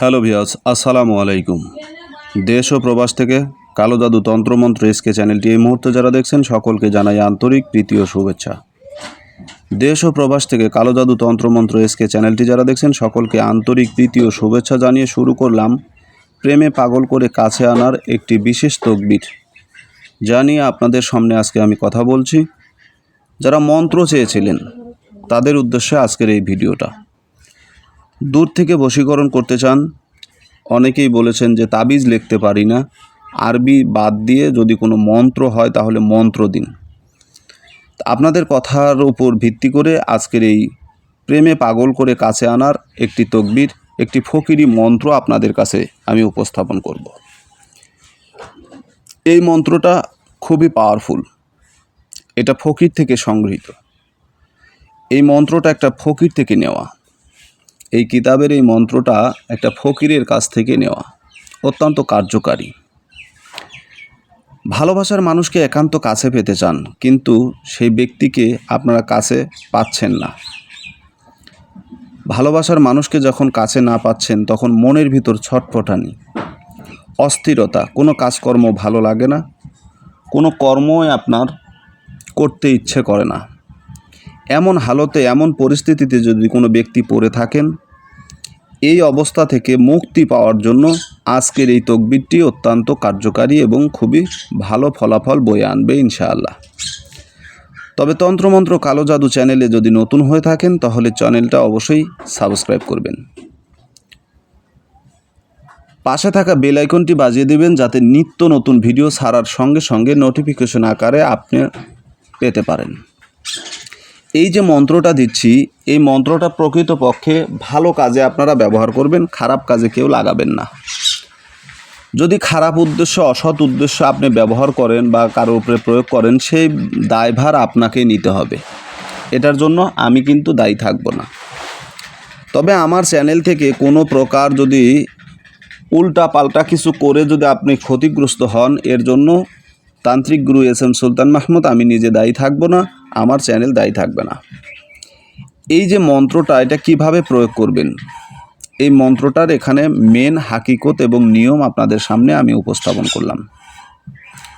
Hello viewers, আসসালামু আলাইকুম। দেশ ও প্রবাস থেকে কালো জাদু তন্ত্রমন্ত্র এসকে চ্যানেলটি এই মুহূর্তে যারা দেখছেন সকলকে জানাই আন্তরিক প্রীতি ও শুভেচ্ছা। দেশ ও প্রবাস থেকে কালো জাদু তন্ত্রমন্ত্র এসকে চ্যানেলটি যারা দেখছেন সকলকে আন্তরিক প্রীতি ও শুভেচ্ছা জানিয়ে শুরু করলাম প্রেমে পাগল করে কাছে আনার একটি বিশেষ তকবির, যা নিয়ে আপনাদের সামনে আজকে আমি কথা বলছি। যারা মন্ত্র চেয়েছিলেন তাদের উদ্দেশ্যে আজকের এই ভিডিওটা। দূর থেকে বশীকরণ করতে চান, অনেকেই বলেছেন যে তাবিজ লিখতে পারি না, আরবি বাদ দিয়ে যদি কোনো মন্ত্র হয় তাহলে মন্ত্র দিন। আপনাদের কথার উপর ভিত্তি করে আজকের এই প্রেমে পাগল করে কাছে আনার একটি তকবির, একটি ফকিরি মন্ত্র আপনাদের কাছে আমি উপস্থাপন করব। এই মন্ত্রটা খুবই পাওয়ারফুল, এটা ফকির থেকে সংগৃহীত। এই মন্ত্রটা একটা ফকির থেকে নেওয়া। এই কিতাবের এই মন্ত্রটা একটা ফকিরের কাছ থেকে নেওয়া, অত্যন্ত কার্যকারী। ভালোবাসার মানুষকে একান্ত কাছে পেতে চান, কিন্তু সেই ব্যক্তিকে আপনারা কাছে পাচ্ছেন না। ভালোবাসার মানুষকে যখন কাছে না পাচ্ছেন তখন মনের ভিতর ছটফটানি, অস্থিরতা, কোনো কাজকর্ম ভালো লাগে না, কোনো কর্মই আপনার করতে ইচ্ছে করে না। এমন হালতে, এমন পরিস্থিতিতে যদি কোনো ব্যক্তি পড়ে থাকেন, এই অবস্থা থেকে মুক্তি পাওয়ার জন্য আজকের এই তকবিরটি অত্যন্ত কার্যকারী এবং খুবই ভালো ফলাফল বয়ে আনবে ইনশাআল্লাহ। তবে তন্ত্রমন্ত্র কালো জাদু চ্যানেলে যদি নতুন হয়ে থাকেন তাহলে চ্যানেলটা অবশ্যই সাবস্ক্রাইব করবেন। পাশে থাকা বেল আইকনটি বাজিয়ে দেবেন, যাতে নিত্য নতুন ভিডিও ছাড়ার সঙ্গে সঙ্গে নোটিফিকেশন আকারে আপনি পেতে পারেন। এই যে মন্ত্রটা দিচ্ছি, এই মন্ত্রটা প্রকৃতপক্ষে ভালো কাজে আপনারা ব্যবহার করবেন, খারাপ কাজে কেউ লাগাবেন না। যদি খারাপ উদ্দেশ্য, অসৎ উদ্দেশ্য আপনি ব্যবহার করেন বা কারোর উপরে প্রয়োগ করেন, সেই দায়ভার আপনাকেই নিতে হবে। এটার জন্য আমি কিন্তু দায়ী থাকব না। তবে আমার চ্যানেল থেকে কোনো প্রকার যদি উল্টা পাল্টা কিছু করে যদি আপনি ক্ষতিগ্রস্ত হন, এর জন্য তান্ত্রিক গুরু SM সুলতান মাহমুদ আমি নিজে দায়ী থাকব না, আমার চ্যানেল দায়ী থাকবে না। এই যে মন্ত্রটা, এটা কিভাবে প্রয়োগ করবেন, এই মন্ত্রটার এখানে মেন হাকিকত এবং নিয়ম আপনাদের সামনে আমি উপস্থাপন করলাম।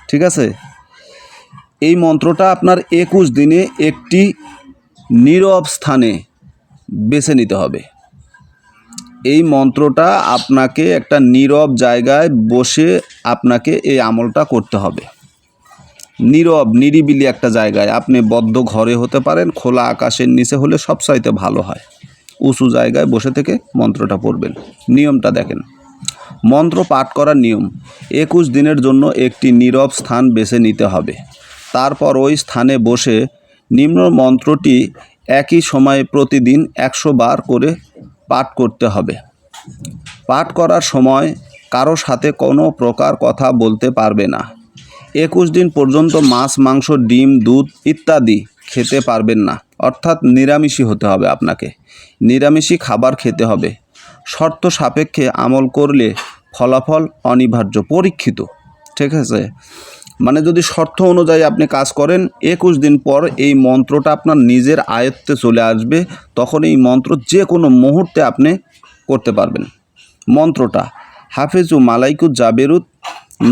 ঠিক আছে? এই মন্ত্রটা আপনার 21 দিনে একটি নীরব স্থানে বেছে নিতে হবে। এই মন্ত্রটা আপনাকে একটা নীরব জায়গায় বসে আপনাকে এই আমলটা করতে হবে। নীরব নিরিবিলি একটা জায়গায়, আপনি বদ্ধ ঘরে হতে পারেন, খোলা আকাশের নিচে হলে সবচাইতে ভালো হয়। উঁচু জায়গায় বসে থেকে মন্ত্রটা পড়বেন। নিয়মটা দেখেন, মন্ত্র পাঠ করার নিয়ম, 21 দিনের জন্য একটি নীরব স্থান বেছে নিতে হবে। তারপর ওই স্থানে বসে নিম্ন মন্ত্রটি একই সময়ে প্রতিদিন 100 বার করে পাঠ করতে হবে। পাঠ করার সময় কারো সাথে কোনো প্রকার কথা বলতে পারবে না। 21 দিন পর্যন্ত মাছ, মাংস, ডিম, দুধ ইত্যাদি খেতে পারবেন না, অর্থাৎ নিরামিষই হতে হবে আপনাকে। নিরামিষই খাবার খেতে হবে। শর্ত সাপেক্ষে আমল করলে ফলাফল অনিবার্য, পরীক্ষিত। ঠিক আছে? মানে যদি শর্ত অনুযায়ী আপনি কাজ করেন, 21 দিন পর এই মন্ত্রটা আপনার নিজের আয়ত্তে চলে আসবে। তখন এই মন্ত্র যে কোনো মুহূর্তে আপনি করতে পারবেন। মন্ত্রটা হাফেজু মালাইকুত জাবেরুত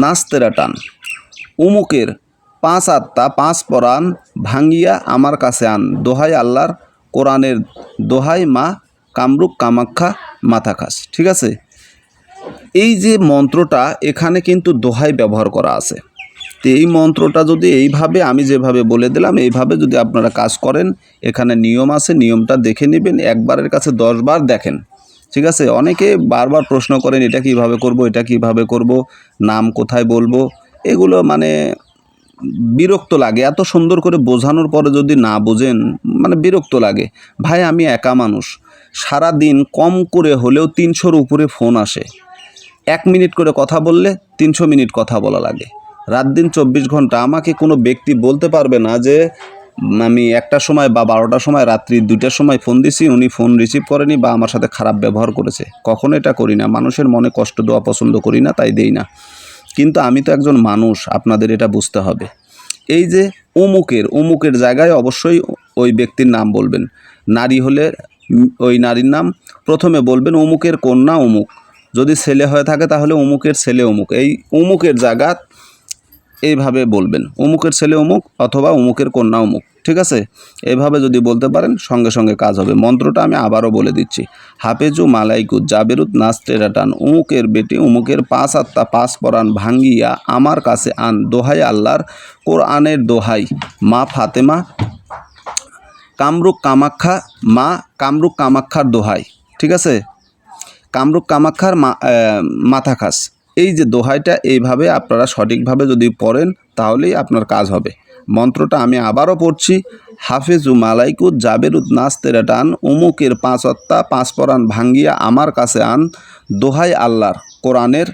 নাস্তেরাটান, উমুকের 5 আত্মা 5 পরাণ ভাঙ্গিয়া আমার কাছে আন, দোহাই আল্লাহর কোরআনের দোহাই মা কামরুক কামাখ্যা মাথাখাস। ঠিক আছে? এই যে মন্ত্রটা, এখানে কিন্তু দোহাই ব্যবহার করা আছে। তো এই মন্ত্রটা যদি এইভাবে আমি যেভাবে বলে দিলাম, এইভাবে যদি আপনারা কাজ করেন, এখানে নিয়ম আছে, নিয়মটা দেখে নেবেন। একবারের কাছে 10 বার দেখেন। ঠিক আছে? অনেকে বারবার প্রশ্ন করেন, এটা কিভাবে করব, এটা কিভাবে করব, নাম কোথায় বলবো, এগুলো মানে বিরক্ত লাগে। এত সুন্দর করে বোঝানোর পরে যদি না বোঝেন, মানে বিরক্ত লাগে। ভাই, আমি একা মানুষ, সারা দিন কম করে হলেও 300-র উপরে ফোন আসে। 1 মিনিট করে কথা বললে 300 মিনিট কথা বলা লাগে। রাত দিন 24 ঘন্টা। আমাকে কোনো ব্যক্তি বলতে পারবে না যে আমি 1টার সময় বা 12টার সময়, রাত্রি 2টার সময় ফোন দিছি, উনি ফোন রিসিভ করেনি বা আমার সাথে খারাপ ব্যবহার করেছে। কখনো এটা করি না। মানুষের মনে কষ্ট দেওয়া পছন্দ করি না, তাই দেই না। কিন্তু আমি তো একজন মানুষ, আপনাদের এটা বুঝতে হবে। এই যে অমুকের জায়গায় অবশ্যই ওই ব্যক্তির নাম বলবেন। নারী হলে ওই নারীর নাম প্রথমে বলবেন, অমুকের কন্যা অমুক, যদি ছেলে হয়ে থাকে তাহলে অমুকের ছেলে অমুক, এই অমুকের জায়গাত এইভাবে বলবেন, অমুকের ছেলে অমুক অথবা অমুকের কন্যা অমুক, ঠিক আছে? এইভাবে যদি বলতে পারেন সঙ্গে সঙ্গে কাজ হবে। মন্ত্রটা আমি আবারও বলে দিচ্ছি। হাফেজু মালাইকুত জাবেরুত নাস্তেরাটান, অমুকের বেটি অমুকের 5 আত্মা 5 পরাণ ভাঙ্গিয়া আমার কাছে আন, দোহাই আল্লাহর, কোরআনের দোহাই, মা ফাতেমা কামরূপ কামাখ্যা, মা কামরূপ কামাখ্যার দোহাই, ঠিক আছে? কামরূপ কামাখ্যার মাথা খাস, এই যে দোহাইটা এইভাবে আপনারা সঠিকভাবে যদি পড়েন তাহলেই আপনার কাজ হবে। মন্ত্রটা আমি আবারও পড়ছি। হাফেজু মালাইকুত জাবেরুত নাস্তেরাটান, অমুকের 5 আত্মা 5 পরাণ ভাঙ্গিয়া আমার কাছে আন, দোহাই আল্লাহর, কোরআনের